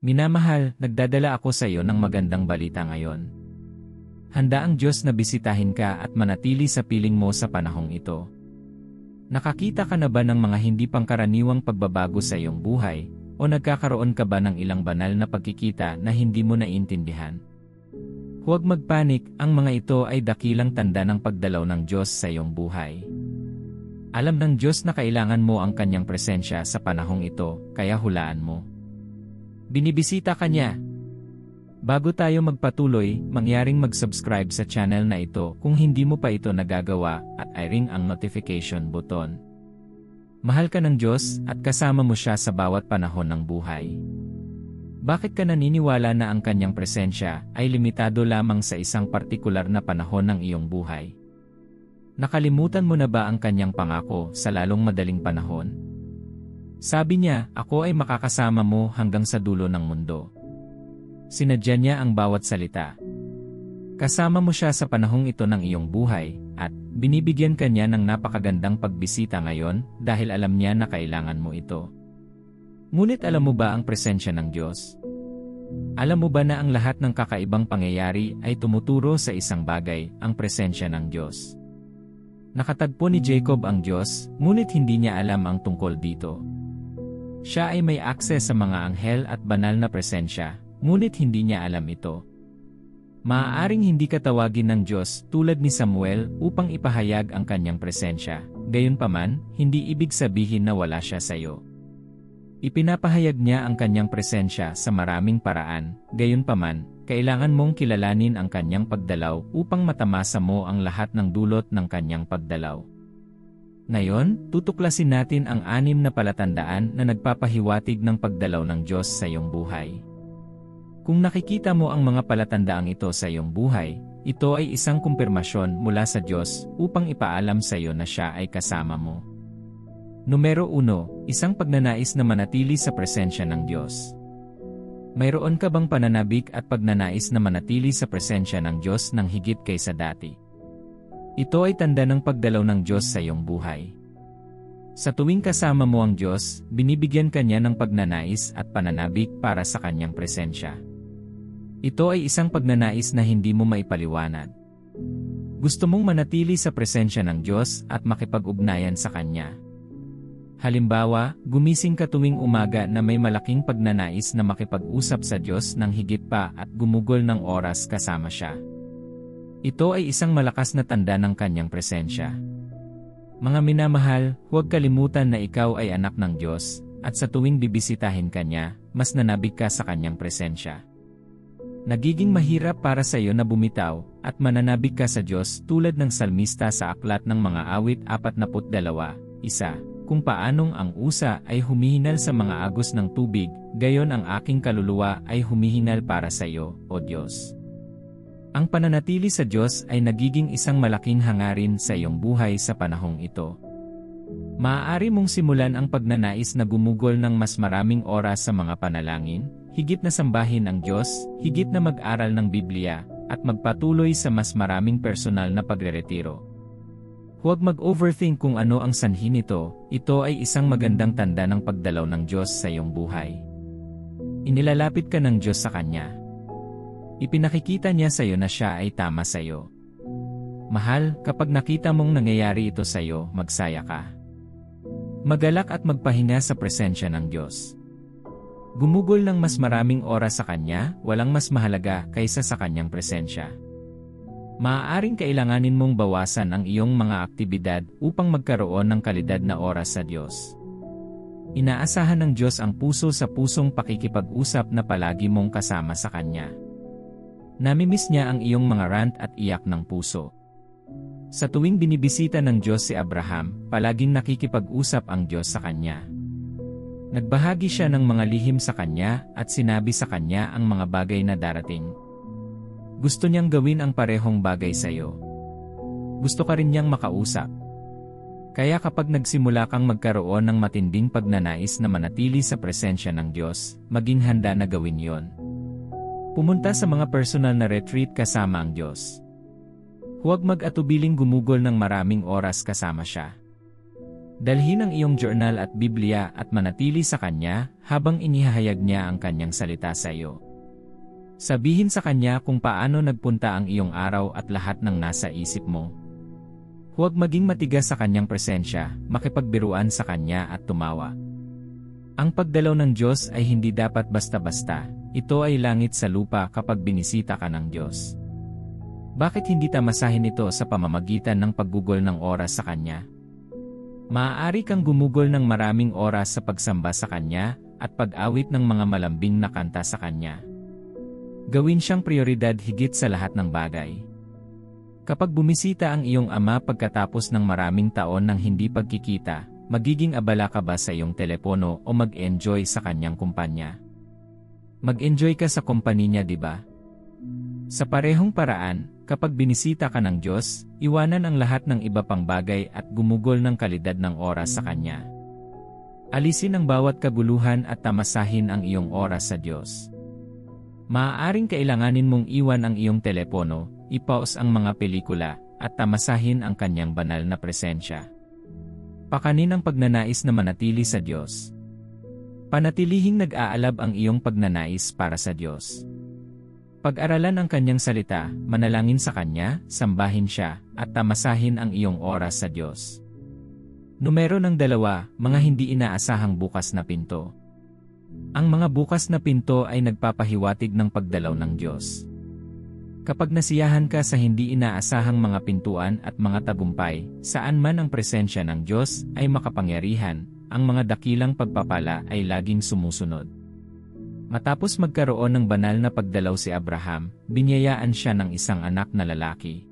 Minamahal, nagdadala ako sa iyo ng magandang balita ngayon. Handa ang Diyos na bisitahin ka at manatili sa piling mo sa panahong ito. Nakakita ka na ba ng mga hindi pangkaraniwang pagbabago sa iyong buhay, o nagkakaroon ka ba ng ilang banal na pagkikita na hindi mo naiintindihan? Huwag magpanik, ang mga ito ay dakilang tanda ng pagdalaw ng Diyos sa iyong buhay. Alam ng Diyos na kailangan mo ang Kanyang presensya sa panahong ito, kaya hulaan mo. Binibisita ka niya. Bago tayo magpatuloy, mangyaring mag-subscribe sa channel na ito kung hindi mo pa ito nagagawa at i-ring ang notification button. Mahal ka ng Diyos at kasama mo siya sa bawat panahon ng buhay. Bakit ka naniniwala na ang Kanyang presensya ay limitado lamang sa isang partikular na panahon ng iyong buhay? Nakalimutan mo na ba ang Kanyang pangako sa lalong madaling panahon? Sabi niya, ako ay makakasama mo hanggang sa dulo ng mundo. Sinadya niya ang bawat salita. Kasama mo siya sa panahong ito ng iyong buhay, at binibigyan ka niya ng napakagandang pagbisita ngayon dahil alam niya na kailangan mo ito. Ngunit alam mo ba ang presensya ng Diyos? Alam mo ba na ang lahat ng kakaibang pangyayari ay tumuturo sa isang bagay, ang presensya ng Diyos? Nakatagpo ni Jacob ang Diyos, ngunit hindi niya alam ang tungkol dito. Siya ay may akses sa mga anghel at banal na presensya, ngunit hindi niya alam ito. Maaaring hindi ka tawagin ng Diyos tulad ni Samuel upang ipahayag ang Kanyang presensya, gayunpaman, hindi ibig sabihin na wala siya sa iyo. Ipinapahayag niya ang Kanyang presensya sa maraming paraan, gayunpaman, kailangan mong kilalanin ang Kanyang pagdalaw upang matamasa mo ang lahat ng dulot ng Kanyang pagdalaw. Ngayon, tutuklasin natin ang 6 na palatandaan na nagpapahiwatig ng pagdalaw ng Diyos sa iyong buhay. Kung nakikita mo ang mga palatandaang ito sa iyong buhay, ito ay isang kumpirmasyon mula sa Diyos upang ipaalam sa iyo na siya ay kasama mo. Numero 1, isang pagnanais na manatili sa presensya ng Diyos. Mayroon ka bang pananabik at pagnanais na manatili sa presensya ng Diyos ng higit kaysa dati? Ito ay tanda ng pagdalaw ng Diyos sa iyong buhay. Sa tuwing kasama mo ang Diyos, binibigyan ka niya ng pagnanais at pananabik para sa Kanyang presensya. Ito ay isang pagnanais na hindi mo maipaliwanag. Gusto mong manatili sa presensya ng Diyos at makipag-ugnayan sa Kanya. Halimbawa, gumising ka tuwing umaga na may malaking pagnanais na makipag-usap sa Diyos ng higit pa at gumugol ng oras kasama siya. Ito ay isang malakas na tanda ng Kanyang presensya. Mga minamahal, huwag kalimutan na ikaw ay anak ng Diyos, at sa tuwing bibisitahin ka niya, mas nanabik ka sa Kanyang presensya. Nagiging mahirap para sa iyo na bumitaw, at mananabik ka sa Diyos tulad ng salmista sa Aklat ng Mga Awit 42:1, kung paanong ang usa ay humihinal sa mga agos ng tubig, gayon ang aking kaluluwa ay humihinal para sa iyo, O Diyos. Ang pananatili sa Diyos ay nagiging isang malaking hangarin sa iyong buhay sa panahong ito. Maaari mong simulan ang pagnanais na gumugol ng mas maraming oras sa mga panalangin, higit na sambahin ang Diyos, higit na mag-aral ng Biblia, at magpatuloy sa mas maraming personal na pagreretiro. Huwag mag-overthink kung ano ang sanhi nito, ito ay isang magandang tanda ng pagdalaw ng Diyos sa iyong buhay. Inilalapit ka ng Diyos sa Kanya. Ipinakikita niya sa iyo na siya ay tama sa iyo. Mahal, kapag nakita mong nangyayari ito sa iyo, magsaya ka. Magalak at magpahinga sa presensya ng Diyos. Gumugol ng mas maraming oras sa Kanya, walang mas mahalaga kaysa sa Kanyang presensya. Maaaring kailanganin mong bawasan ang iyong mga aktibidad upang magkaroon ng kalidad na oras sa Diyos. Inaasahan ng Diyos ang puso sa pusong pakikipag-usap na palagi mong kasama sa Kanya. Namimiss niya ang iyong mga rant at iyak ng puso. Sa tuwing binibisita ng Diyos si Abraham, palaging nakikipag-usap ang Diyos sa kanya. Nagbahagi siya ng mga lihim sa kanya at sinabi sa kanya ang mga bagay na darating. Gusto niyang gawin ang parehong bagay sa iyo. Gusto ka rin niyang makausap. Kaya kapag nagsimula kang magkaroon ng matinding pagnanais na manatili sa presensya ng Diyos, maging handa na gawin yon. Pumunta sa mga personal na retreat kasama ang Diyos. Huwag mag-atubiling gumugol ng maraming oras kasama siya. Dalhin ang iyong journal at Biblia at manatili sa Kanya habang inihahayag niya ang Kanyang salita sa iyo. Sabihin sa Kanya kung paano nagpunta ang iyong araw at lahat ng nasa isip mo. Huwag maging matigas sa Kanyang presensya, makipagbiruan sa Kanya at tumawa. Ang pagdalaw ng Diyos ay hindi dapat basta-basta, ito ay langit sa lupa kapag binisita ka ng Diyos. Bakit hindi tamasahin ito sa pamamagitan ng paggugol ng oras sa Kanya? Maaari kang gumugol ng maraming oras sa pagsamba sa Kanya at pag-awit ng mga malambing na kanta sa Kanya. Gawin siyang prioridad higit sa lahat ng bagay. Kapag bumisita ang iyong ama pagkatapos ng maraming taon ng hindi pagkikita, magiging abala ka ba sa iyong telepono o mag-enjoy sa kanyang kumpanya? Mag-enjoy ka sa kompanya niya, di ba? Sa parehong paraan, kapag binisita ka ng Diyos, iwanan ang lahat ng iba pang bagay at gumugol ng kalidad ng oras sa Kanya. Alisin ang bawat kaguluhan at tamasahin ang iyong oras sa Diyos. Maaaring kailanganin mong iwan ang iyong telepono, i-pause ang mga pelikula, at tamasahin ang Kanyang banal na presensya. Pakanin ang pagnanais na manatili sa Diyos. Panatilihing nag-aalab ang iyong pagnanais para sa Diyos. Pag-aralan ang Kanyang salita, manalangin sa Kanya, sambahin Siya, at tamasahin ang iyong oras sa Diyos. Numero 2, mga hindi inaasahang bukas na pinto. Ang mga bukas na pinto ay nagpapahiwatig ng pagdalaw ng Diyos. Kapag nasiyahan ka sa hindi inaasahang mga pintuan at mga tagumpay, saan man ang presensya ng Diyos ay makapangyarihan, ang mga dakilang pagpapala ay laging sumusunod. Matapos magkaroon ng banal na pagdalaw si Abraham, binyayaan siya ng isang anak na lalaki.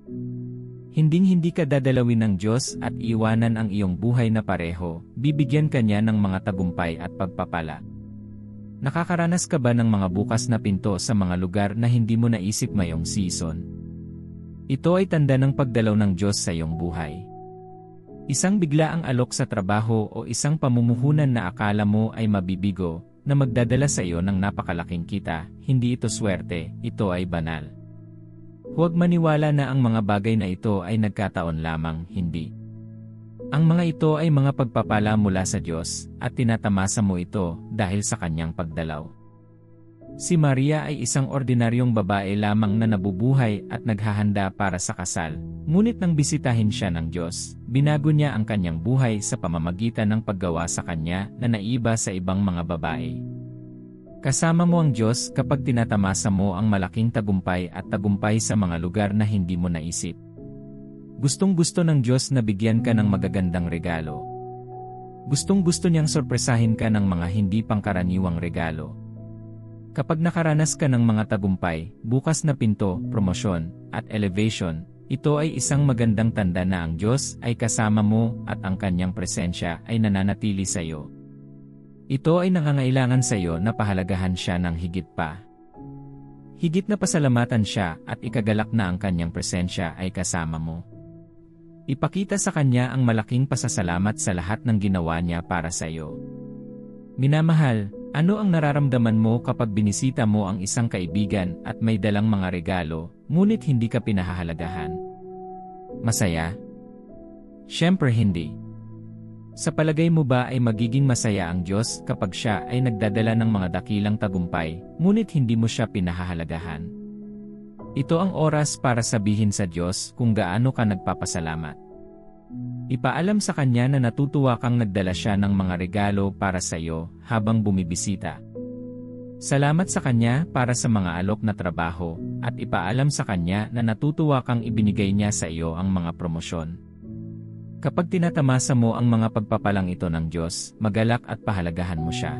Hinding-hindi ka dadalawin ng Diyos at iwanan ang iyong buhay na pareho, bibigyan ka niya ng mga tagumpay at pagpapala. Nakakaranas ka ba ng mga bukas na pinto sa mga lugar na hindi mo naisip ngayong season? Ito ay tanda ng pagdalaw ng Diyos sa iyong buhay. Isang biglaang alok sa trabaho o isang pamumuhunan na akala mo ay mabibigo, na magdadala sa iyo ng napakalaking kita, hindi ito swerte, ito ay banal. Huwag maniwala na ang mga bagay na ito ay nagkataon lamang, hindi. Ang mga ito ay mga pagpapala mula sa Diyos, at tinatamasa mo ito dahil sa Kanyang pagdalaw. Si Maria ay isang ordinaryong babae lamang na nabubuhay at naghahanda para sa kasal, ngunit nang bisitahin siya ng Diyos, binago niya ang kanyang buhay sa pamamagitan ng paggawa sa Kanya na naiba sa ibang mga babae. Kasama mo ang Diyos kapag tinatamasa mo ang malaking tagumpay at tagumpay sa mga lugar na hindi mo naisip. Gustong-gusto ng Diyos na bigyan ka ng magagandang regalo. Gustong-gusto niyang sorpresahin ka ng mga hindi pangkaraniwang regalo. Kapag nakaranas ka ng mga tagumpay, bukas na pinto, promosyon, at elevation, ito ay isang magandang tanda na ang Diyos ay kasama mo at ang Kanyang presensya ay nananatili sa iyo. Ito ay nangangailangan sa iyo na pahalagahan siya ng higit pa. Higit na pasalamatan siya at ikagalak na ang Kanyang presensya ay kasama mo. Ipakita sa Kanya ang malaking pasasalamat sa lahat ng ginawa niya para sa iyo. Minamahal, ano ang nararamdaman mo kapag binisita mo ang isang kaibigan at may dalang mga regalo, ngunit hindi ka pinahahalagahan? Masaya? Siyempre hindi. Sa palagay mo ba ay magiging masaya ang Diyos kapag siya ay nagdadala ng mga dakilang tagumpay, ngunit hindi mo siya pinahahalagahan? Ito ang oras para sabihin sa Diyos kung gaano ka nagpapasalamat. Ipaalam sa Kanya na natutuwa kang nagdala siya ng mga regalo para sa iyo habang bumibisita. Salamat sa Kanya para sa mga alok na trabaho, at ipaalam sa Kanya na natutuwa kang ibinigay niya sa iyo ang mga promosyon. Kapag tinatamasa mo ang mga pagpapalang ito ng Diyos, magalak at pahalagahan mo siya.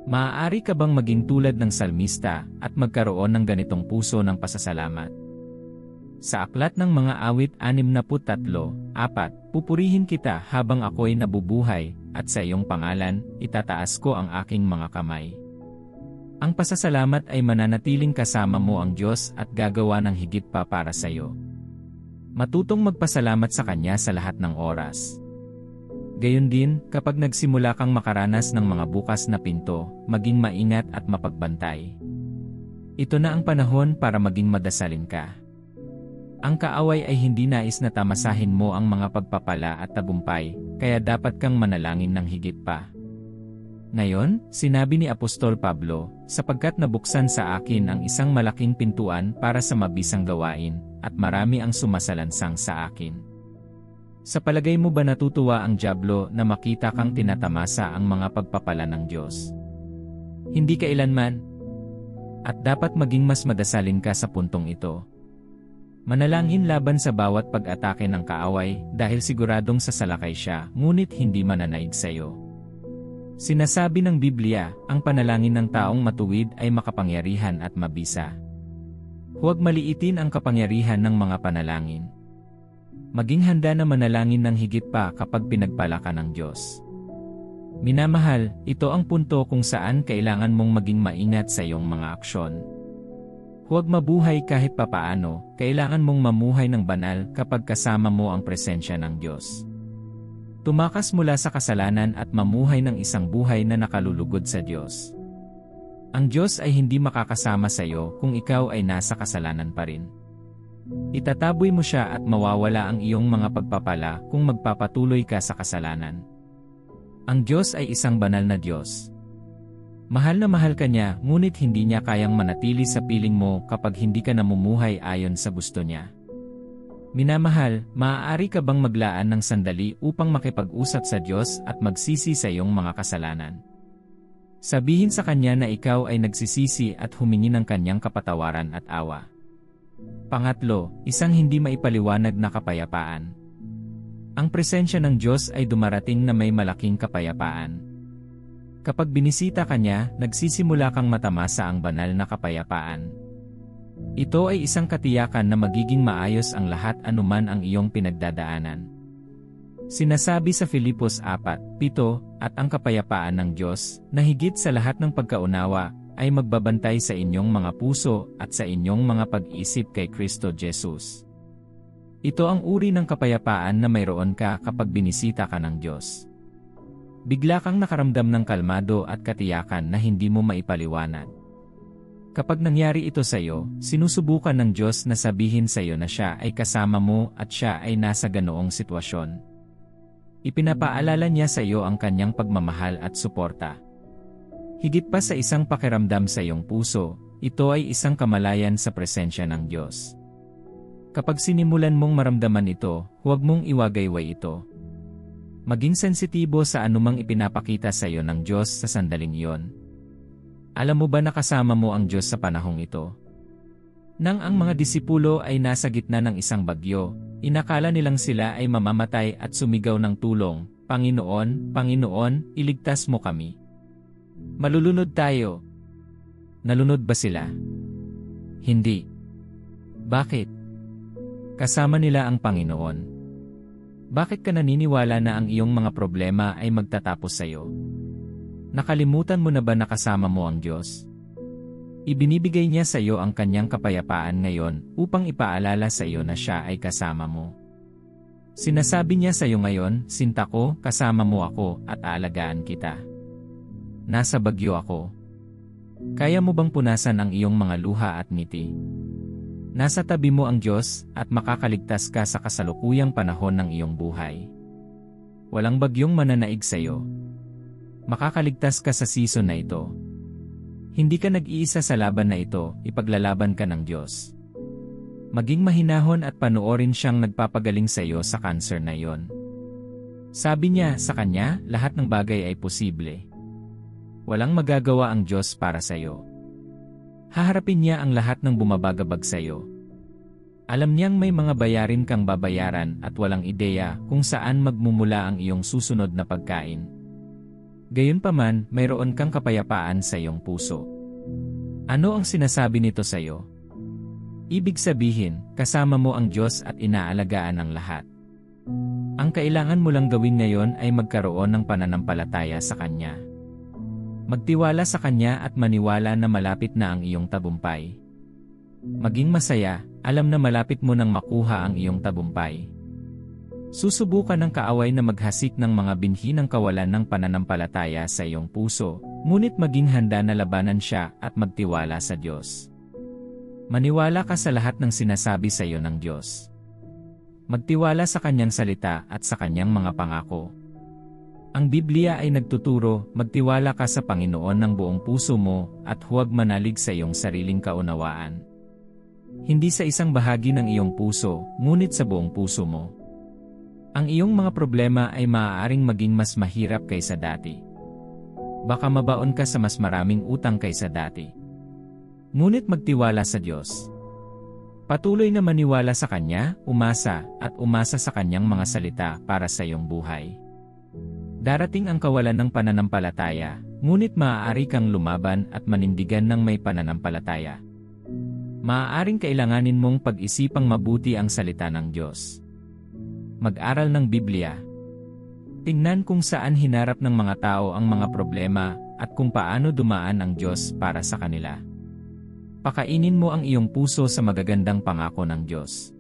Maaari ka bang maging tulad ng salmista at magkaroon ng ganitong puso ng pasasalamat? Sa aklat ng mga awit 63:4, pupurihin kita habang ako'y nabubuhay, at sa iyong pangalan, itataas ko ang aking mga kamay. Ang pasasalamat ay mananatiling kasama mo ang Diyos at gagawa ng higit pa para sa iyo. Matutong magpasalamat sa Kanya sa lahat ng oras. Gayon din, kapag nagsimula kang makaranas ng mga bukas na pinto, maging maingat at mapagbantay. Ito na ang panahon para maging madasalin ka. Ang kaaway ay hindi nais na tamasahin mo ang mga pagpapala at tagumpay, kaya dapat kang manalangin ng higit pa. Ngayon, sinabi ni Apostol Pablo, sapagkat nabuksan sa akin ang isang malaking pintuan para sa mabisang gawain, at marami ang sumasalansang sa akin. Sa palagay mo ba natutuwa ang dyablo na makita kang tinatamasa ang mga pagpapala ng Diyos? Hindi kailanman. At dapat maging mas madasalin ka sa puntong ito. Manalangin laban sa bawat pag-atake ng kaaway dahil siguradong sasalakay siya, ngunit hindi mananaig sa iyo. Sinasabi ng Biblia, ang panalangin ng taong matuwid ay makapangyarihan at mabisa. Huwag maliitin ang kapangyarihan ng mga panalangin. Maging handa na manalangin ng higit pa kapag pinagpala ka ng Diyos. Minamahal, ito ang punto kung saan kailangan mong maging maingat sa iyong mga aksyon. Huwag mabuhay kahit papaano, kailangan mong mamuhay ng banal kapag kasama mo ang presensya ng Diyos. Tumakas mula sa kasalanan at mamuhay ng isang buhay na nakalulugod sa Diyos. Ang Diyos ay hindi makakasama sa iyo kung ikaw ay nasa kasalanan pa rin. Itataboy mo siya at mawawala ang iyong mga pagpapala kung magpapatuloy ka sa kasalanan. Ang Diyos ay isang banal na Diyos. Mahal na mahal ka niya, ngunit hindi niya kayang manatili sa piling mo kapag hindi ka namumuhay ayon sa gusto niya. Minamahal, maaari ka bang maglaan ng sandali upang makipag-usap sa Diyos at magsisi sa iyong mga kasalanan? Sabihin sa Kanya na ikaw ay nagsisisi at humingi ng Kanyang kapatawaran at awa. Pangatlo, isang hindi maipaliwanag na kapayapaan. Ang presensya ng Diyos ay dumarating na may malaking kapayapaan. Kapag binisita ka niya, nagsisimula kang matamasa ang banal na kapayapaan. Ito ay isang katiyakan na magiging maayos ang lahat anuman ang iyong pinagdadaanan. Sinasabi sa Filipos 4:7, at ang kapayapaan ng Diyos, na higit sa lahat ng pagkaunawa, ay magbabantay sa inyong mga puso at sa inyong mga pag-isip kay Kristo Jesus. Ito ang uri ng kapayapaan na mayroon ka kapag binisita ka ng Diyos. Bigla kang nakaramdam ng kalmado at katiyakan na hindi mo maipaliwanag. Kapag nangyari ito sa iyo, sinusubukan ng Diyos na sabihin sa iyo na Siya ay kasama mo at Siya ay nasa ganoong sitwasyon. Ipinapaalala niya sa iyo ang Kanyang pagmamahal at suporta. Higit pa sa isang pakiramdam sa iyong puso, ito ay isang kamalayan sa presensya ng Diyos. Kapag sinimulan mong maramdaman ito, huwag mong iwagayway ito. Maging sensitibo sa anumang ipinapakita sa iyo ng Diyos sa sandaling iyon. Alam mo ba na kasama mo ang Diyos sa panahong ito? Nang ang mga disipulo ay nasa gitna ng isang bagyo, inakala nilang sila ay mamamatay at sumigaw ng tulong, Panginoon, Panginoon, iligtas mo kami. Malulunod tayo. Nalunod ba sila? Hindi. Bakit? Kasama nila ang Panginoon. Bakit ka naniniwala na ang iyong mga problema ay magtatapos sa iyo? Nakalimutan mo na ba na kasama mo ang Diyos? Ibinibigay niya sa iyo ang Kanyang kapayapaan ngayon upang ipaalala sa iyo na Siya ay kasama mo. Sinasabi niya sa iyo ngayon, sinta ko, kasama mo ako at aalagaan kita. Nasa bagyo ako. Kaya mo bang punasan ang iyong mga luha at ngiti? Nasa tabi mo ang Diyos at makakaligtas ka sa kasalukuyang panahon ng iyong buhay. Walang bagyong mananaig sa iyo. Makakaligtas ka sa season na ito. Hindi ka nag-iisa sa laban na ito, ipaglalaban ka ng Diyos. Maging mahinahon at panoorin Siyang nagpapagaling sa iyo sa cancer na iyon. Sabi niya, sa Kanya, lahat ng bagay ay posible. Walang magagawa ang Diyos para sa iyo. Haharapin niya ang lahat ng bumabagabag sa iyo. Alam niyang may mga bayarin kang babayaran at walang ideya kung saan magmumula ang iyong susunod na pagkain. Gayunpaman, mayroon kang kapayapaan sa iyong puso. Ano ang sinasabi nito sa iyo? Ibig sabihin, kasama mo ang Diyos at inaalagaan ang lahat. Ang kailangan mo lang gawin ngayon ay magkaroon ng pananampalataya sa Kanya. Magtiwala sa Kanya at maniwala na malapit na ang iyong tagumpay. Maging masaya, alam na malapit mo nang makuha ang iyong tagumpay. Susubukan ng kaaway na maghasik ng mga binhi ng kawalan ng pananampalataya sa iyong puso, ngunit maging handa na labanan siya at magtiwala sa Diyos. Maniwala ka sa lahat ng sinasabi sa iyo ng Diyos. Magtiwala sa Kanyang salita at sa Kanyang mga pangako. Ang Biblia ay nagtuturo, magtiwala ka sa Panginoon ng buong puso mo at huwag manalig sa iyong sariling kaunawaan. Hindi sa isang bahagi ng iyong puso, ngunit sa buong puso mo. Ang iyong mga problema ay maaaring maging mas mahirap kaysa dati. Baka mabaon ka sa mas maraming utang kaysa dati. Ngunit magtiwala sa Diyos. Patuloy na maniwala sa Kanya, umasa sa Kanyang mga salita para sa iyong buhay. Darating ang kawalan ng pananampalataya, ngunit maaari kang lumaban at manindigan ng may pananampalataya. Maaaring kailanganin mong pag-isipang mabuti ang salita ng Diyos. Mag-aral ng Biblia. Tingnan kung saan hinarap ng mga tao ang mga problema at kung paano dumaan ang Diyos para sa kanila. Pakainin mo ang iyong puso sa magagandang pangako ng Diyos.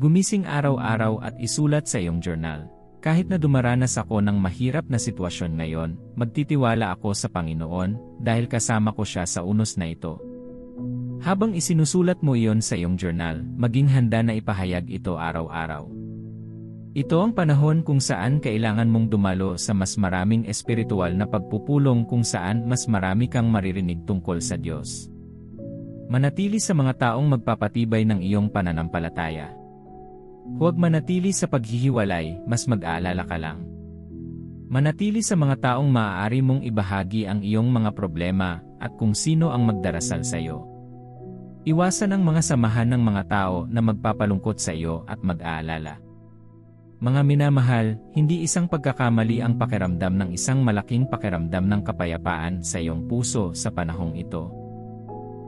Gumising araw-araw at isulat sa iyong journal. Kahit na dumaranas ako ng mahirap na sitwasyon ngayon, magtitiwala ako sa Panginoon dahil kasama ko siya sa unos na ito. Habang isinusulat mo iyon sa iyong journal, maging handa na ipahayag ito araw-araw. Ito ang panahon kung saan kailangan mong dumalo sa mas maraming espiritual na pagpupulong kung saan mas marami kang maririnig tungkol sa Diyos. Manatili sa mga taong magpapatibay ng iyong pananampalataya. Huwag manatili sa paghihiwalay, mas mag-aalala ka lang. Manatili sa mga taong maaari mong ibahagi ang iyong mga problema at kung sino ang magdarasal sa iyo. Iwasan ang mga samahan ng mga tao na magpapalungkot sa iyo at mag-aalala. Mga minamahal, hindi isang pagkakamali ang pakiramdam ng isang malaking pakiramdam ng kapayapaan sa iyong puso sa panahong ito.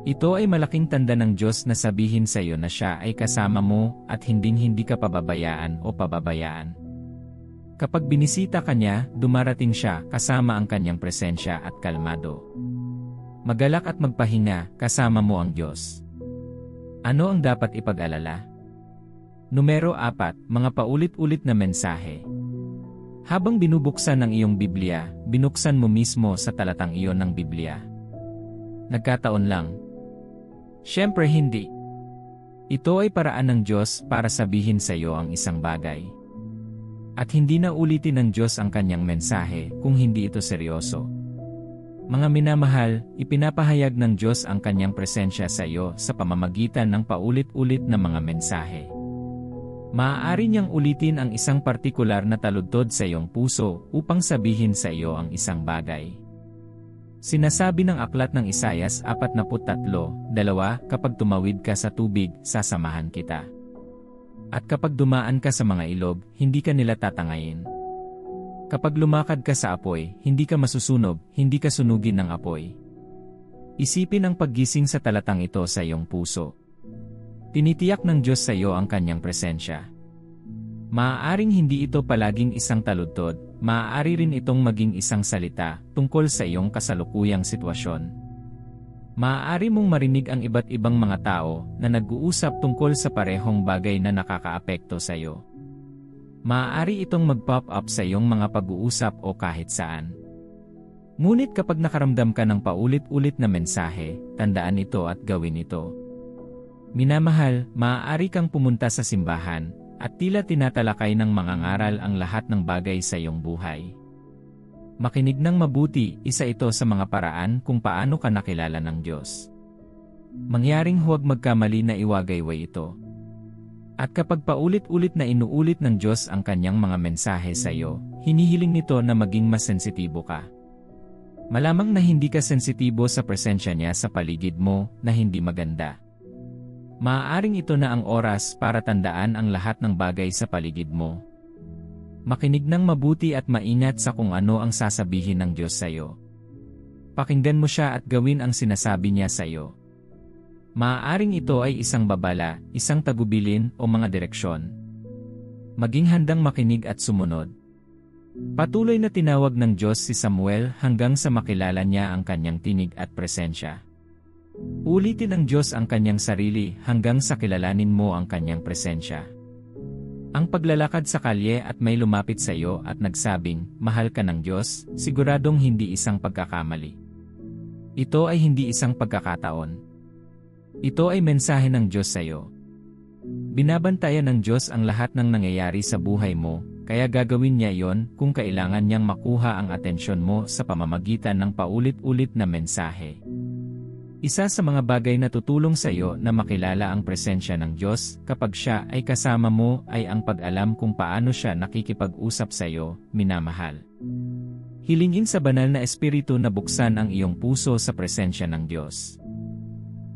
Ito ay malaking tanda ng Diyos na sabihin sa iyo na siya ay kasama mo at hindi ka pababayaan o pababayaan. Kapag binisita ka niya, dumarating siya kasama ang kanyang presensya at kalmado. Magalak at magpahinga, kasama mo ang Diyos. Ano ang dapat ipag-alala? Numero 4, mga paulit-ulit na mensahe. Habang binubuksan ng iyong Biblia, binuksan mo mismo sa talatang iyon ng Biblia. Nagkataon lang. Siyempre hindi. Ito ay paraan ng Diyos para sabihin sa iyo ang isang bagay. At hindi na ulitin ng Diyos ang kanyang mensahe kung hindi ito seryoso. Mga minamahal, ipinapahayag ng Diyos ang kanyang presensya sa iyo sa pamamagitan ng paulit-ulit na mga mensahe. Maaari niyang ulitin ang isang partikular na taludtod sa iyong puso upang sabihin sa iyo ang isang bagay. Sinasabi ng aklat ng Isayas 43:2, kapag tumawid ka sa tubig, sasamahan kita. At kapag dumaan ka sa mga ilog, hindi ka nila tatangayin. Kapag lumakad ka sa apoy, hindi ka masusunog, hindi ka sunugin ng apoy. Isipin ang paggising sa talatang ito sa iyong puso. Tinitiyak ng Diyos sa iyo ang kanyang presensya. Maaaring hindi ito palaging isang taludtod, maaari rin itong maging isang salita tungkol sa iyong kasalukuyang sitwasyon. Maaari mong marinig ang iba't ibang mga tao na nag-uusap tungkol sa parehong bagay na nakakaapekto sa iyo. Maaari itong mag-pop up sa iyong mga pag-uusap o kahit saan. Ngunit kapag nakaramdam ka ng paulit-ulit na mensahe, tandaan ito at gawin ito. Minamahal, maaari kang pumunta sa simbahan, at tila tinatalakay ng mga ngaral ang lahat ng bagay sa iyong buhay. Makinig ng mabuti, isa ito sa mga paraan kung paano ka nakilala ng Diyos. Mangyaring huwag magkamali na iwagayway ito. At kapag paulit-ulit na inuulit ng Diyos ang kanyang mga mensahe sa iyo, hinihiling nito na maging mas sensitibo ka. Malamang na hindi ka sensitibo sa presensya niya sa paligid mo na hindi maganda. Maaaring ito na ang oras para tandaan ang lahat ng bagay sa paligid mo. Makinig ng mabuti at maingat sa kung ano ang sasabihin ng Diyos sa iyo. Pakinggan mo siya at gawin ang sinasabi niya sa iyo. Maaaring ito ay isang babala, isang tagubilin o mga direksyon. Maging handang makinig at sumunod. Patuloy na tinawag ng Diyos si Samuel hanggang sa makilala niya ang kanyang tinig at presensya. Ulitin ng Diyos ang kanyang sarili hanggang sa kilalanin mo ang kanyang presensya. Ang paglalakad sa kalye at may lumapit sa iyo at nagsabing, mahal ka ng Diyos, siguradong hindi isang pagkakamali. Ito ay hindi isang pagkakataon. Ito ay mensahe ng Diyos sa iyo. Binabantayan ng Diyos ang lahat ng nangyayari sa buhay mo, kaya gagawin niya iyon kung kailangan niyang makuha ang atensyon mo sa pamamagitan ng paulit-ulit na mensahe. Isa sa mga bagay na tutulong sa iyo na makilala ang presensya ng Diyos kapag siya ay kasama mo ay ang pag-alam kung paano siya nakikipag-usap sa iyo, minamahal. Hilingin sa banal na espiritu na buksan ang iyong puso sa presensya ng Diyos.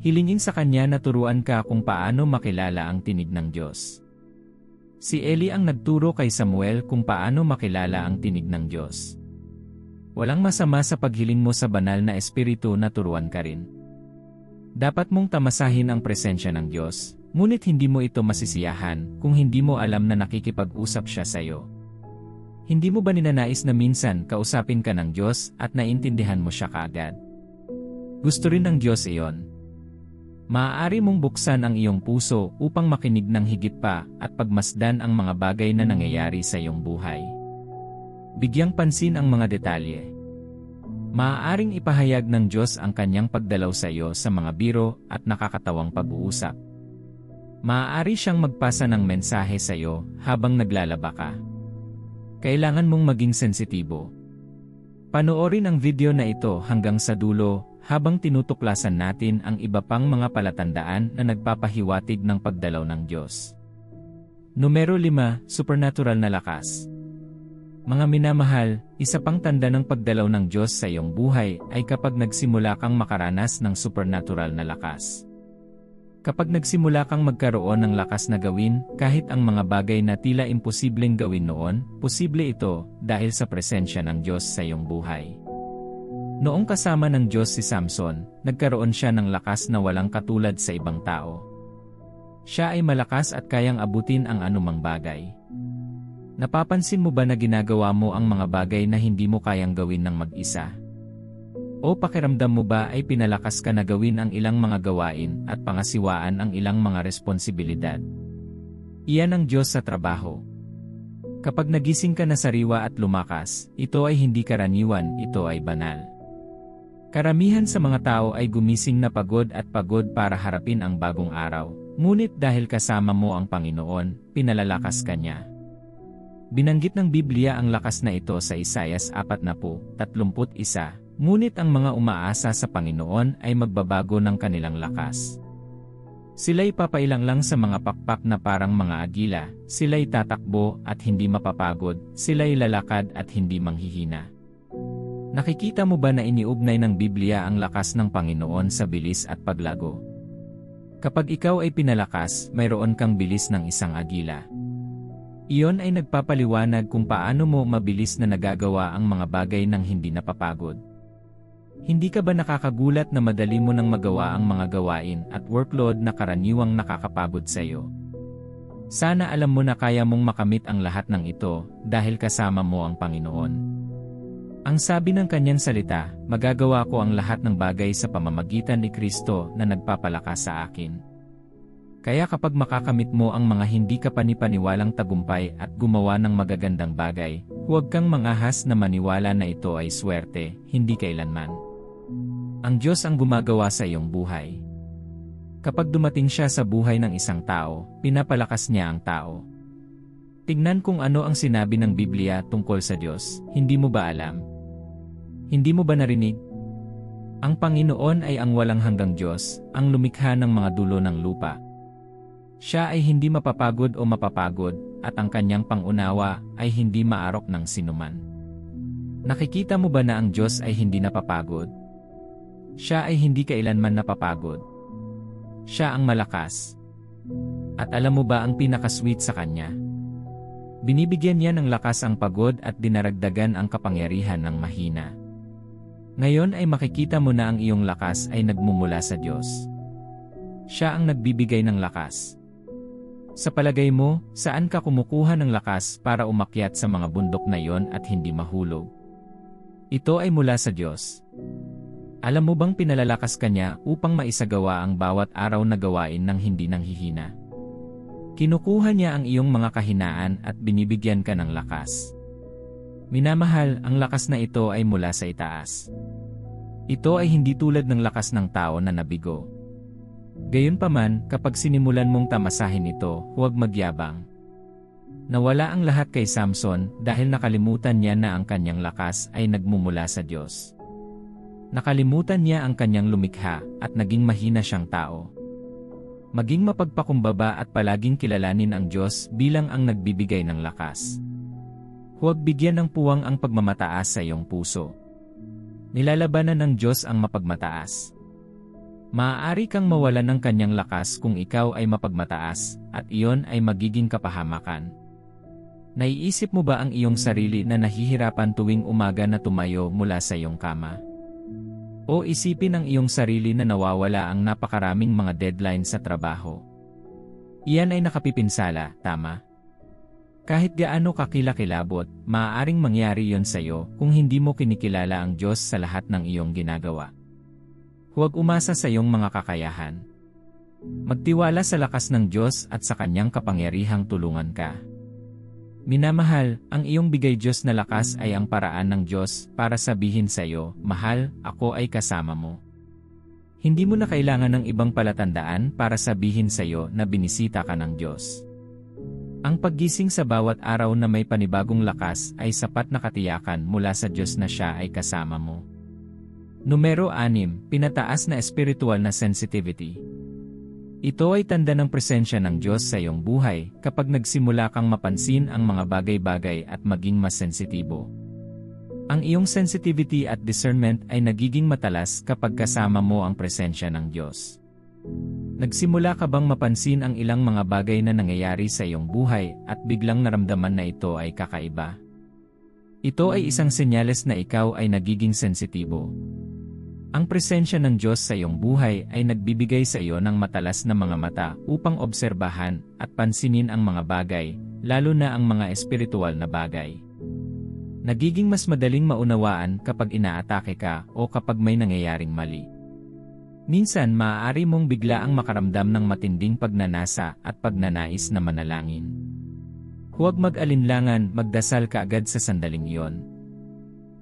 Hilingin sa Kanya na turuan ka kung paano makilala ang tinig ng Diyos. Si Eli ang nagturo kay Samuel kung paano makilala ang tinig ng Diyos. Walang masama sa paghiling mo sa banal na espiritu na turuan ka rin. Dapat mong tamasahin ang presensya ng Diyos, ngunit hindi mo ito masisiyahan kung hindi mo alam na nakikipag-usap siya sa iyo. Hindi mo ba ninanais na minsan kausapin ka ng Diyos at naintindihan mo siya kaagad? Gusto rin ng Diyos iyon. Maaari mong buksan ang iyong puso upang makinig ng higit pa at pagmasdan ang mga bagay na nangyayari sa iyong buhay. Bigyang pansin ang mga detalye. Maaaring ipahayag ng Diyos ang kanyang pagdalaw sa iyo sa mga biro at nakakatawang pag-uusap. Maaari siyang magpasa ng mensahe sa iyo habang naglalaba ka. Kailangan mong maging sensitibo. Panoorin ang video na ito hanggang sa dulo habang tinutuklasan natin ang iba pang mga palatandaan na nagpapahiwatig ng pagdalaw ng Diyos. Numero 5, supernatural na lakas. Mga minamahal, isa pang tanda ng pagdalaw ng Diyos sa iyong buhay ay kapag nagsimula kang makaranas ng supernatural na lakas. Kapag nagsimula kang magkaroon ng lakas na gawin kahit ang mga bagay na tila imposibleng gawin noon, posible ito dahil sa presensya ng Diyos sa iyong buhay. Noong kasama ng Diyos si Samson, nagkaroon siya ng lakas na walang katulad sa ibang tao. Siya ay malakas at kayang abutin ang anumang bagay. Napapansin mo ba na ginagawa mo ang mga bagay na hindi mo kayang gawin ng mag-isa? O pakiramdam mo ba ay pinalakas ka na gawin ang ilang mga gawain at pangasiwaan ang ilang mga responsibilidad? Iyan ang Diyos sa trabaho. Kapag nagising ka na sariwa at lumakas, ito ay hindi karaniwan, ito ay banal. Karamihan sa mga tao ay gumising na pagod at pagod para harapin ang bagong araw, ngunit dahil kasama mo ang Panginoon, pinalalakas ka niya. Binanggit ng Biblia ang lakas na ito sa Isaias 40:31, ngunit ang mga umaasa sa Panginoon ay magbabago ng kanilang lakas. Sila'y papailang lang sa mga pakpak na parang mga agila, sila'y tatakbo at hindi mapapagod, sila'y lalakad at hindi manghihina. Nakikita mo ba na iniugnay ng Biblia ang lakas ng Panginoon sa bilis at paglago? Kapag ikaw ay pinalakas, mayroon kang bilis ng isang agila. Iyon ay nagpapaliwanag kung paano mo mabilis na nagagawa ang mga bagay nang hindi napapagod. Hindi ka ba nakakagulat na madali mo nang magawa ang mga gawain at workload na karaniwang nakakapagod sa iyo? Sana alam mo na kaya mong makamit ang lahat ng ito dahil kasama mo ang Panginoon. Ang sabi ng kanyang salita, magagawa ko ang lahat ng bagay sa pamamagitan ni Kristo na nagpapalakas sa akin. Kaya kapag makakamit mo ang mga hindi ka panipaniwalang tagumpay at gumawa ng magagandang bagay, huwag kang mangahas na maniwala na ito ay swerte, hindi kailanman. Ang Diyos ang gumagawa sa iyong buhay. Kapag dumating siya sa buhay ng isang tao, pinapalakas niya ang tao. Tingnan kung ano ang sinabi ng Biblia tungkol sa Diyos, hindi mo ba alam? Hindi mo ba narinig? Ang Panginoon ay ang walang hanggang Diyos, ang lumikha ng mga dulo ng lupa. Siya ay hindi mapapagod o mapapagod, at ang kanyang pangunawa ay hindi maarok ng sinuman. Nakikita mo ba na ang Diyos ay hindi napapagod? Siya ay hindi kailanman napapagod. Siya ang malakas. At alam mo ba ang pinakasweet sa kanya? Binibigyan niya ng lakas ang pagod at dinaragdagan ang kapangyarihan ng mahina. Ngayon ay makikita mo na ang iyong lakas ay nagmumula sa Diyos. Siya ang nagbibigay ng lakas. Sa palagay mo, saan ka kumukuha ng lakas para umakyat sa mga bundok na iyon at hindi mahulog? Ito ay mula sa Diyos. Alam mo bang pinalalakas ka niya upang maisagawa ang bawat araw na gawain ng hindi nanghihina? Kinukuha niya ang iyong mga kahinaan at binibigyan ka ng lakas. Minamahal, ang lakas na ito ay mula sa itaas. Ito ay hindi tulad ng lakas ng tao na nabigo. Gayunpaman, kapag sinimulan mong tamasahin ito, huwag magyabang. Nawala ang lahat kay Samson dahil nakalimutan niya na ang kanyang lakas ay nagmumula sa Diyos. Nakalimutan niya ang kanyang lumikha at naging mahina siyang tao. Maging mapagpakumbaba at palaging kilalanin ang Diyos bilang ang nagbibigay ng lakas. Huwag bigyan ng puwang ang pagmamataas sa iyong puso. Nilalabanan ng Diyos ang mapagmataas. Maaari kang mawalan ng kanyang lakas kung ikaw ay mapagmataas, at iyon ay magiging kapahamakan. Naiisip mo ba ang iyong sarili na nahihirapan tuwing umaga na tumayo mula sa iyong kama? O isipin ang iyong sarili na nawawala ang napakaraming mga deadline sa trabaho? Iyan ay nakapipinsala, tama? Kahit gaano kakilakilabot, maaaring mangyari yon sa iyo kung hindi mo kinikilala ang Diyos sa lahat ng iyong ginagawa. Huwag umasa sa iyong mga kakayahan. Magtiwala sa lakas ng Diyos at sa kanyang kapangyarihang tulungan ka. Minamahal, ang iyong bigay Diyos na lakas ay ang paraan ng Diyos para sabihin sa iyo, mahal, ako ay kasama mo. Hindi mo na kailangan ng ibang palatandaan para sabihin sa iyo na binisita ka ng Diyos. Ang paggising sa bawat araw na may panibagong lakas ay sapat na katiyakan mula sa Diyos na siya ay kasama mo. Numero 6, pinataas na espiritual na sensitivity. Ito ay tanda ng presensya ng Diyos sa iyong buhay kapag nagsimula kang mapansin ang mga bagay-bagay at maging mas sensitibo. Ang iyong sensitivity at discernment ay nagiging matalas kapag kasama mo ang presensya ng Diyos. Nagsimula ka bang mapansin ang ilang mga bagay na nangyayari sa iyong buhay at biglang naramdaman na ito ay kakaiba? Ito ay isang senyales na ikaw ay nagiging sensitibo. Ang presensya ng Diyos sa iyong buhay ay nagbibigay sa iyo ng matalas na mga mata upang obserbahan at pansinin ang mga bagay, lalo na ang mga espiritual na bagay. Nagiging mas madaling maunawaan kapag inaatake ka o kapag may nangyayaring mali. Minsan maaari mong biglaang makaramdam ng matinding pagnanasa at pagnanais na manalangin. Huwag mag-alinlangan, magdasal ka agad sa sandaling iyon.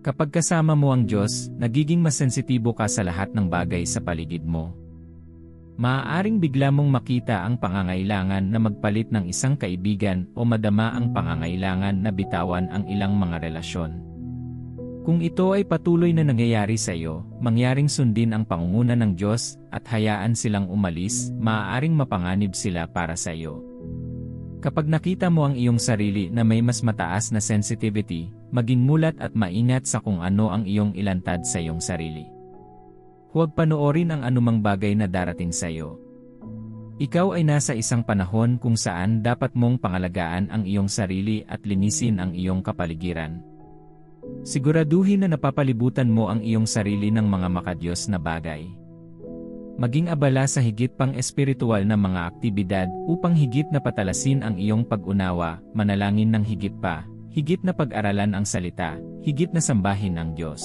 Kapag kasama mo ang Diyos, nagiging mas sensitibo ka sa lahat ng bagay sa paligid mo. Maaaring bigla mong makita ang pangangailangan na magpalit ng isang kaibigan o madama ang pangangailangan na bitawan ang ilang mga relasyon. Kung ito ay patuloy na nangyayari sa iyo, mangyaring sundin ang pangunguna ng Diyos at hayaan silang umalis, maaaring mapanganib sila para sa iyo. Kapag nakita mo ang iyong sarili na may mas mataas na sensitivity, maging mulat at maingat sa kung ano ang iyong ilantad sa iyong sarili. Huwag panoorin ang anumang bagay na darating sa iyo. Ikaw ay nasa isang panahon kung saan dapat mong pangalagaan ang iyong sarili at linisin ang iyong kapaligiran. Siguraduhin na napapalibutan mo ang iyong sarili ng mga makadiyos na bagay. Maging abala sa higit pang espiritual na mga aktibidad upang higit na patalasin ang iyong pag-unawa, manalangin ng higit pa, higit na pag-aralan ang salita, higit na sambahin ang Diyos.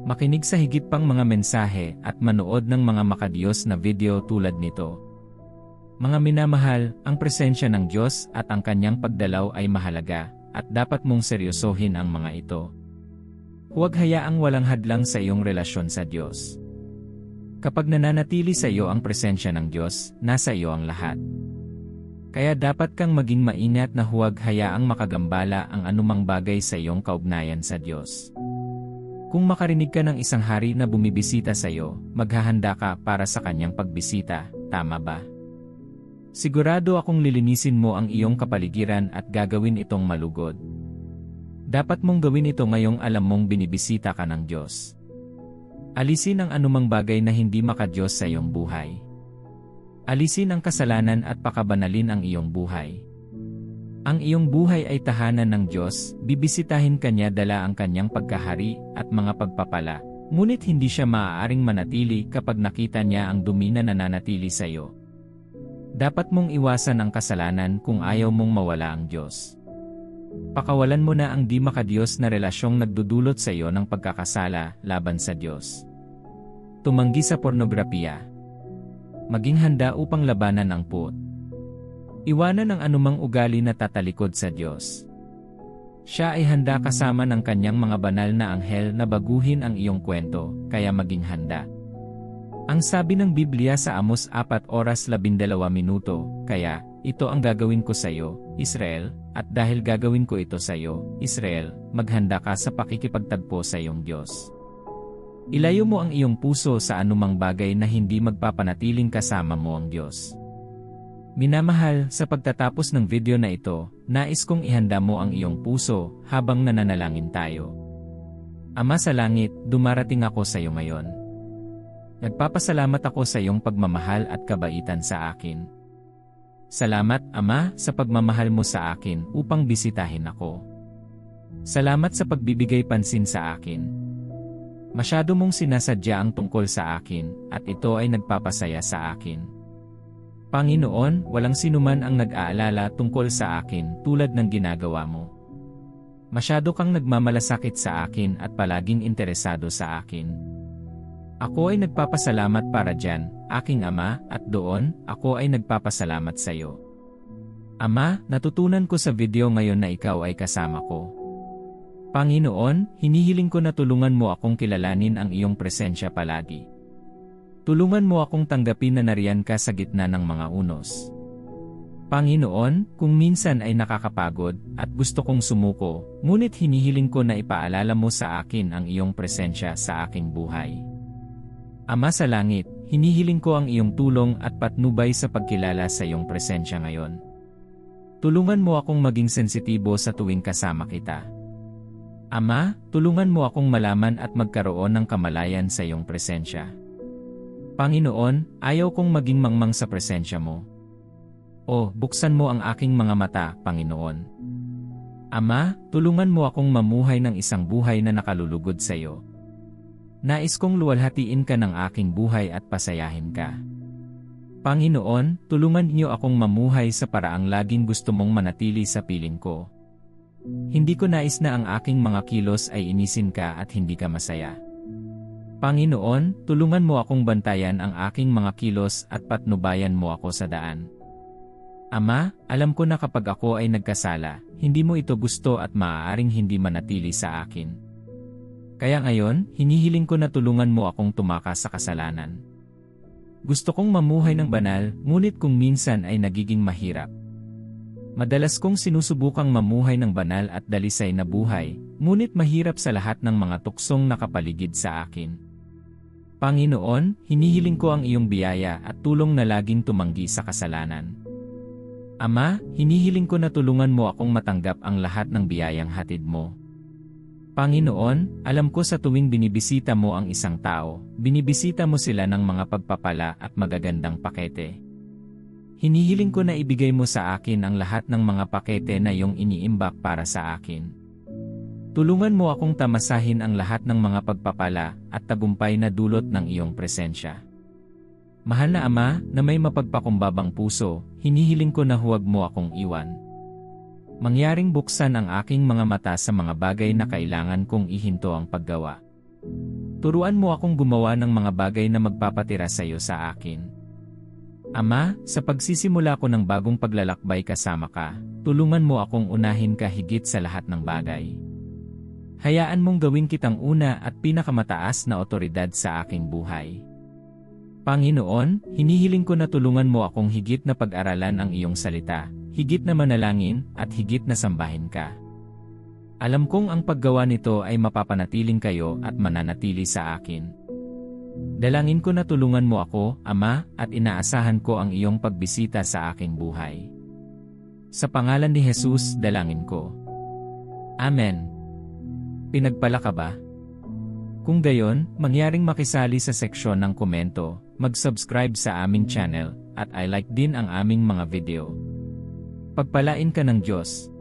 Makinig sa higit pang mga mensahe at manood ng mga makadiyos na video tulad nito. Mga minamahal, ang presensya ng Diyos at ang kanyang pagdalaw ay mahalaga, at dapat mong seryosohin ang mga ito. Huwag hayaang walang hadlang sa iyong relasyon sa Diyos. Kapag nananatili sa iyo ang presensya ng Diyos, nasa iyo ang lahat. Kaya dapat kang maging maingat na huwag hayaang makagambala ang anumang bagay sa iyong kaugnayan sa Diyos. Kung makarinig ka ng isang hari na bumibisita sa iyo, maghahanda ka para sa kanyang pagbisita, tama ba? Sigurado akong lilinisin mo ang iyong kapaligiran at gagawin itong malugod. Dapat mong gawin ito ngayong alam mong binibisita ka ng Diyos. Alisin ang anumang bagay na hindi makadiyos sa iyong buhay. Alisin ang kasalanan at pakabanalin ang iyong buhay. Ang iyong buhay ay tahanan ng Diyos, bibisitahin kanya dala ang kanyang pagkahari at mga pagpapala, ngunit hindi siya maaaring manatili kapag nakita niya ang dumi na nananatili sa iyo. Dapat mong iwasan ang kasalanan kung ayaw mong mawala ang Diyos. Pakawalan mo na ang di makadiyos na relasyong nagdudulot sa iyo ng pagkakasala laban sa Diyos. Tumanggi sa pornografiya. Maging handa upang labanan ang puot. Iwanan ang anumang ugali na tatalikod sa Diyos. Siya ay handa kasama ng kanyang mga banal na anghel na baguhin ang iyong kwento, kaya maging handa. Ang sabi ng Biblia sa Amos 4:12, kaya, ito ang gagawin ko sa iyo, Israel, at dahil gagawin ko ito sa iyo, Israel, maghanda ka sa pakikipagtagpo sa iyong Diyos. Ilayo mo ang iyong puso sa anumang bagay na hindi magpapanatiling kasama mo ang Diyos. Minamahal, sa pagtatapos ng video na ito, nais kong ihanda mo ang iyong puso habang nananalangin tayo. Ama sa langit, dumarating ako sa iyo ngayon. Nagpapasalamat ako sa iyong pagmamahal at kabaitan sa akin. Salamat, Ama, sa pagmamahal mo sa akin upang bisitahin ako. Salamat sa pagbibigay pansin sa akin. Masyado mong sinasadya ang tungkol sa akin, at ito ay nagpapasaya sa akin. Panginoon, walang sinuman ang nag-aalala tungkol sa akin tulad ng ginagawa mo. Masyado kang nagmamalasakit sa akin at palaging interesado sa akin. Ako ay nagpapasalamat para diyan, aking Ama, at doon, ako ay nagpapasalamat sa iyo. Ama, natutunan ko sa video ngayon na ikaw ay kasama ko. Panginoon, hinihiling ko na tulungan mo akong kilalanin ang iyong presensya palagi. Tulungan mo akong tanggapin na nariyan ka sa gitna ng mga unos. Panginoon, kung minsan ay nakakapagod at gusto kong sumuko, ngunit hinihiling ko na ipaalala mo sa akin ang iyong presensya sa aking buhay. Ama sa langit, hinihiling ko ang iyong tulong at patnubay sa pagkilala sa iyong presensya ngayon. Tulungan mo akong maging sensitibo sa tuwing kasama kita. Ama, tulungan mo akong malaman at magkaroon ng kamalayan sa iyong presensya. Panginoon, ayaw kong maging mangmang sa presensya mo. O, buksan mo ang aking mga mata, Panginoon. Ama, tulungan mo akong mamuhay ng isang buhay na nakalulugod sa iyo. Nais kong luwalhatiin ka ng aking buhay at pasayahin ka. Panginoon, tulungan niyo akong mamuhay sa paraang laging gusto mong manatili sa piling ko. Hindi ko nais na ang aking mga kilos ay inisin ka at hindi ka masaya. Panginoon, tulungan mo akong bantayan ang aking mga kilos at patnubayan mo ako sa daan. Ama, alam ko na kapag ako ay nagkasala, hindi mo ito gusto at maaaring hindi manatili sa akin. Kaya ngayon, hinihiling ko na tulungan mo akong tumakas sa kasalanan. Gusto kong mamuhay ng banal, ngunit kung minsan ay nagiging mahirap. Madalas kong sinusubukang mamuhay ng banal at dalisay na buhay, ngunit mahirap sa lahat ng mga tuksong nakapaligid sa akin. Panginoon, hinihiling ko ang iyong biyaya at tulong na laging tumanggi sa kasalanan. Ama, hinihiling ko na tulungan mo akong matanggap ang lahat ng biyayang hatid mo. Panginoon, alam ko sa tuwing binibisita mo ang isang tao, binibisita mo sila ng mga pagpapala at magagandang pakete. Hinihiling ko na ibigay mo sa akin ang lahat ng mga pakete na iyong iniimbak para sa akin. Tulungan mo akong tamasahin ang lahat ng mga pagpapala at tagumpay na dulot ng iyong presensya. Mahal na Ama, na may mapagpakumbabang puso, hinihiling ko na huwag mo akong iwan. Mangyaring buksan ang aking mga mata sa mga bagay na kailangan kong ihinto ang paggawa. Turuan mo akong gumawa ng mga bagay na magpapatira sa iyo sa akin. Ama, sa pagsisimula ko ng bagong paglalakbay kasama ka, tulungan mo akong unahin ka higit sa lahat ng bagay. Hayaan mong gawin kitang una at pinakamataas na otoridad sa aking buhay. Panginoon, hinihiling ko na tulungan mo akong higit na pag-aralan ang iyong salita, higit na manalangin, at higit na sambahin ka. Alam kong ang paggawa nito ay mapapanatiling kayo at mananatili sa akin. Dalangin ko na tulungan mo ako, Ama, at inaasahan ko ang iyong pagbisita sa aking buhay. Sa pangalan ni Jesus, dalangin ko. Amen. Pinagpala ka ba? Kung gayon, mangyaring makisali sa seksyon ng komento, mag-subscribe sa aming channel, at i-like din ang aming mga video. Pagpalain ka ng Diyos.